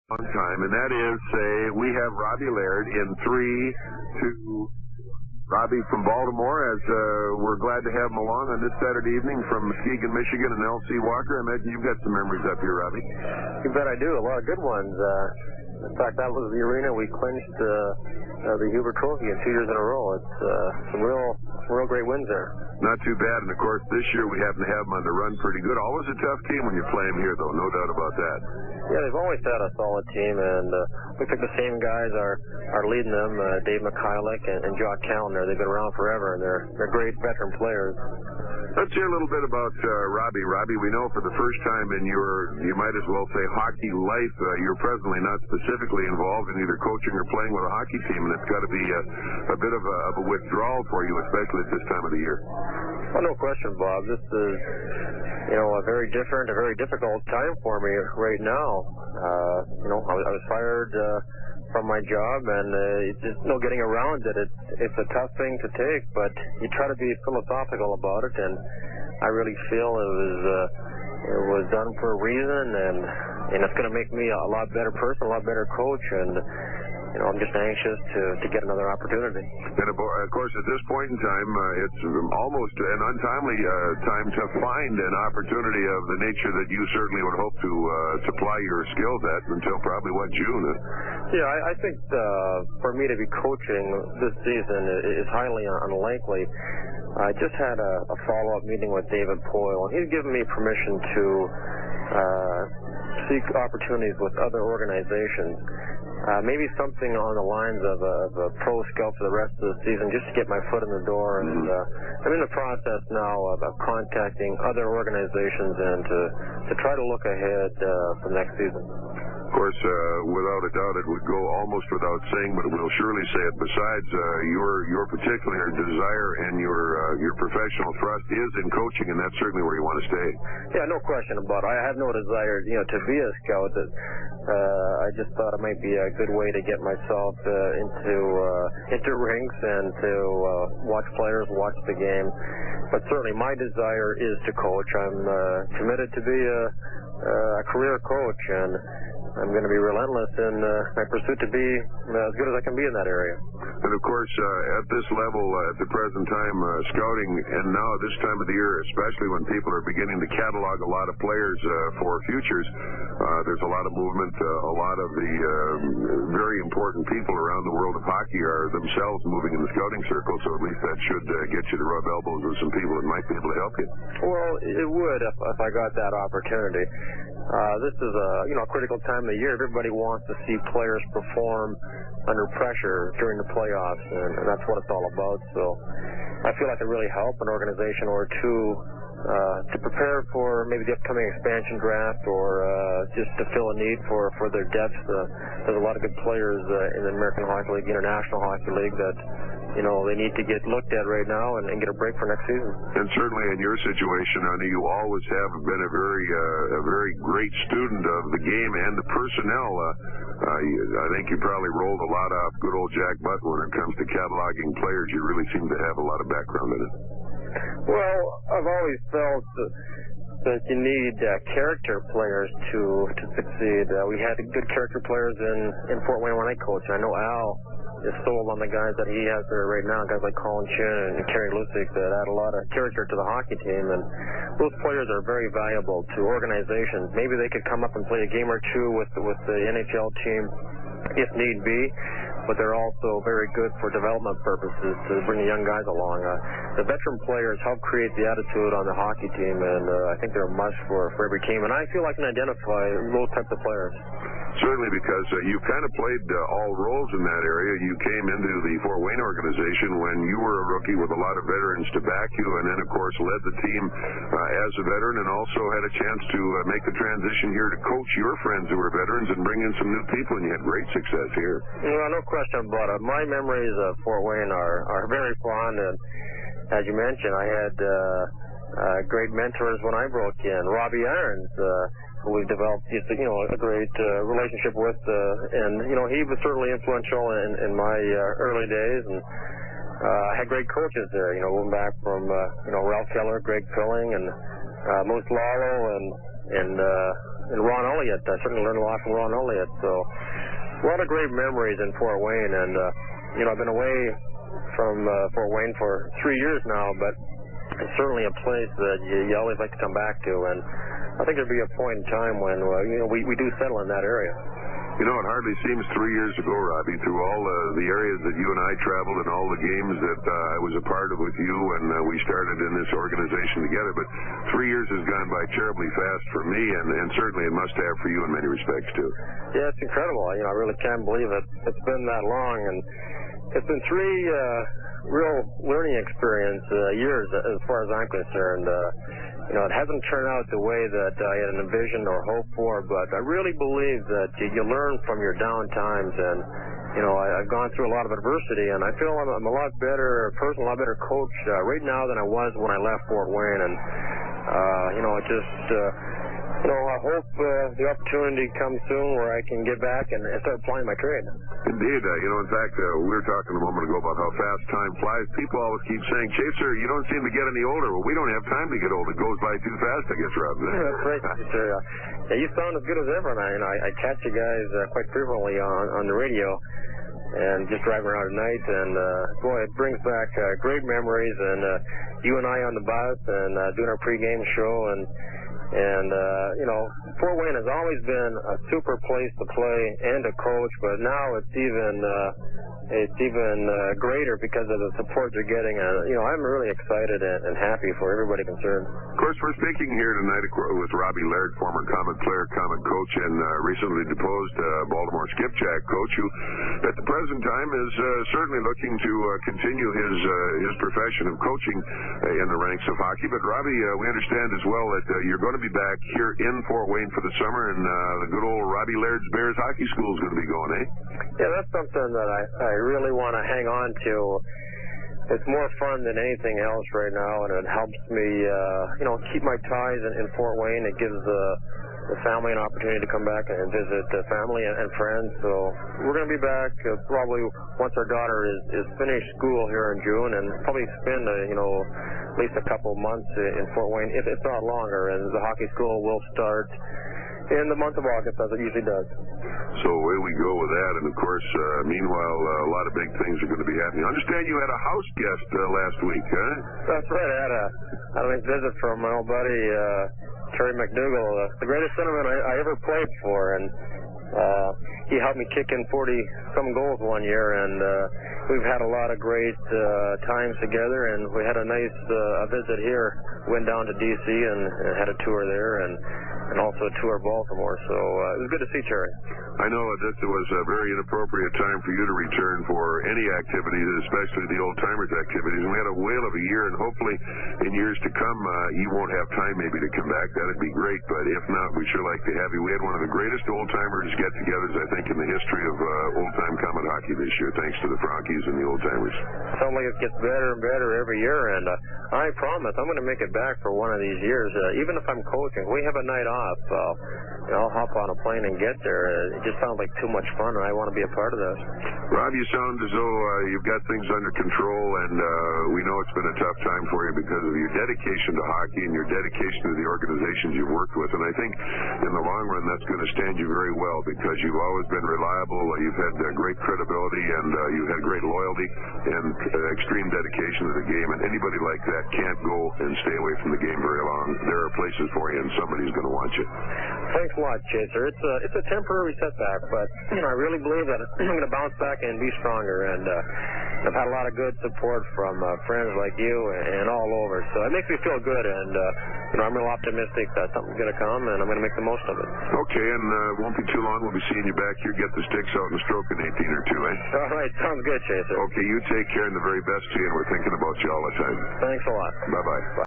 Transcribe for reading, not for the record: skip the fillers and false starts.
long time, and that is, we have Robbie Laird in 3, 2. Robbie from Baltimore, as we're glad to have him along on this Saturday evening from Muskegon, Michigan, and L.C. Walker. I imagine you've got some memories up here, Robbie. You bet I do. A lot of good ones. In fact, that was the arena we clinched the Huber Trophy in 2 years in a row. It's some real great wins there. Not too bad, and of course this year we happen to have them on the run pretty good. Always a tough team when you play them here, though, no doubt about that. Yeah, they've always had a solid team, and looks like the same guys are leading them. Dave McKillick and Jock Callender. They've been around forever, and they're great veteran players. Let's hear a little bit about Robbie. Robbie, we know for the first time in your, you might as well say, hockey life, you're presently not specifically involved in either coaching or playing with a hockey team, and it's got to be a bit of a withdrawal for you, especially at this time of the year. Well, no question, Bob. This is, a very different, a very difficult time for me right now. I was fired from my job, and it's just no getting around it. It's a tough thing to take, but you try to be philosophical about it, and I really feel it was done for a reason, and it's going to make me a lot better person, a lot better coach, and I'm just anxious to get another opportunity. And of course, at this point in time, it's almost an untimely time to find an opportunity of the nature that you certainly would hope to supply your skills at until probably, June? Yeah, I think for me to be coaching this season is highly unlikely. I just had a follow-up meeting with David Poyle, and he's given me permission to seek opportunities with other organizations. Maybe something on the lines of a pro scout for the rest of the season, just to get my foot in the door. And I'm in the process now of contacting other organizations and to try to look ahead for next season. Of course, without a doubt, it would go almost without saying, but we'll surely say it. Besides, your particular desire and your professional thrust is in coaching, and that's certainly where you want to stay. Yeah, no question about it. I have no desire, to be a scout. I just thought it might be a good way to get myself into rinks and to watch players, watch the game. But certainly, my desire is to coach. I'm committed to be a career coach, and I'm going to be relentless in my pursuit to be as good as I can be in that area. And of course, at this level, at the present time, scouting, and now this time of the year, especially when people are beginning to catalog a lot of players for futures, there's a lot of movement. A lot of the very important people around the world of hockey are themselves moving in the scouting circle, so at least that should get you to rub elbows with some people that might be able to help you. Well, it would if I got that opportunity. This is a critical time of the year. Everybody wants to see players perform under pressure during the playoffs, and that's what it's all about. So I feel like it really help an organization or two to prepare for maybe the upcoming expansion draft or just to fill a need for their depth. There's a lot of good players in the American Hockey League, International Hockey League that they need to get looked at right now and get a break for next season. And certainly in your situation, honey, you always have been a very great student of the game and the personnel. I think you probably rolled a lot off good old Jack Butt when it comes to cataloging players. You really seem to have a lot of background in it. Well, I've always felt that you need character players to succeed. We had good character players in Fort Wayne when I coached. I know Al is sold on the guys that he has there right now, guys like Colin Chin and Kerry Lusick that add a lot of character to the hockey team, and those players are very valuable to organizations. Maybe they could come up and play a game or two with the NHL team if need be, but they're also very good for development purposes to bring the young guys along. The veteran players help create the attitude on the hockey team, and I think they're a must for every team, and I feel I can identify those types of players. Certainly, because you've kind of played all roles in that area. You came into the Fort Wayne organization when you were a rookie with a lot of veterans to back you, and then, of course, led the team as a veteran and also had a chance to make the transition here to coach your friends who were veterans and bring in some new people, and you had great success here. No question about it. My memories of Fort Wayne are very fond, and as you mentioned, I had great mentors when I broke in. Robbie Laird, who we've developed just a great relationship with, and he was certainly influential in my early days, and I had great coaches there, moving back from Ralph Keller, Greg Pilling, and Moose Lalo, and Ron Elliott. I certainly learned a lot from Ron Elliott. So a lot of great memories in Fort Wayne, and I've been away from Fort Wayne for 3 years now, but it's certainly a place that you always like to come back to, and I think there'll be a point in time when we do settle in that area. You know, it hardly seems 3 years ago, Robbie, through all the areas that you and I traveled and all the games that I was a part of with you when we started in this organization together. But 3 years has gone by terribly fast for me, and certainly it must have for you in many respects, too. Yeah, it's incredible. I really can't believe it. It's been that long, and it's been 3 real learning experience years as far as I'm concerned. It hasn't turned out the way that I had envisioned or hoped for, but I really believe that you learn from your down times, and I've gone through a lot of adversity, and I feel I'm a lot better person, a lot better coach right now than I was when I left Fort Wayne, and I hope the opportunity comes soon where I can get back and start applying my trade. Indeed. In fact, we were talking a moment ago about how fast time flies. People always keep saying, Chaser, you don't seem to get any older. Well, we don't have time to get old. It goes by too fast, I guess, Rob. That's right, Chaser. Yeah, you sound as good as ever, and I catch you guys quite frequently on the radio and just driving around at night, and boy, it brings back great memories, and you and I on the bus and doing our pregame show, and Fort Wayne has always been a super place to play and to coach, but now it's even greater because of the support you're getting. I'm really excited and happy for everybody concerned. Of course, we're speaking here tonight with Robbie Laird, former Komet player, Komet coach, and recently deposed Baltimore skipjack coach, who at the present time is certainly looking to continue his profession of coaching in the ranks of hockey. But Robbie, we understand as well that you're going to be back here in Fort Wayne for the summer, and the good old Robbie Laird's Bears hockey school is going to be going, eh? Yeah, that's something that I really want to hang on to. It's more fun than anything else right now, and it helps me, keep my ties in Fort Wayne. It gives the family an opportunity to come back and visit family and friends. So we're going to be back probably once our daughter is finished school here in June, and probably spend at least a couple months in Fort Wayne, if it's not longer. And the hockey school will start in the month of August, as it usually does. So away we go with that, and of course, meanwhile, a lot of big things are going to be happening. I understand you had a house guest last week, huh? That's right. I had a nice visit from my old buddy, Terry McDougall, the greatest centerman I ever played for, and he helped me kick in 40-some goals one year, and we've had a lot of great times together, and we had a nice visit here. Went down to D.C. and had a tour there, and also a tour of Baltimore, so it was good to see Terry. I know that it was a very inappropriate time for you to return for any activities, especially the old-timers activities. And we had a whale of a year, and hopefully in years to come, you won't have time maybe to come back. That'd be great, but if not, we'd sure like to have you. We had one of the greatest old-timers get-togethers, I think, in the history of old-time Komet hockey this year, thanks to the Frankies and the old-timers. Sounds like it gets better and better every year, and I promise I'm going to make it back for one of these years. Even if I'm coaching, we have a night off, I'll hop on a plane and get there. It just sounds like too much fun, and I want to be a part of this. Rob, you sound as though you've got things under control, and we know it's been a tough time for you because of your dedication to hockey and your dedication to the organizations you've worked with. And I think in the long run, that's going to stand you very well because you've always been reliable. You've had great credibility, and you've had great loyalty and extreme dedication to the game. And anybody like that can't go and stay away from the game very long. There are places for you, and somebody's going to want you. Thanks a lot, Chaser. It's a temporary setback, but I really believe that I'm going to bounce back and be stronger. And I've had a lot of good support from friends like you and all over, so it makes me feel good. And I'm real optimistic that something's going to come, and I'm going to make the most of it. Okay, and it won't be too long. We'll be seeing you back here. Get the sticks out and stroke in 18 or 2, eh? All right, sounds good, Chaser. Okay, you take care, and the very best to you. And we're thinking about you all the time. Thanks a lot. Bye-bye. Bye.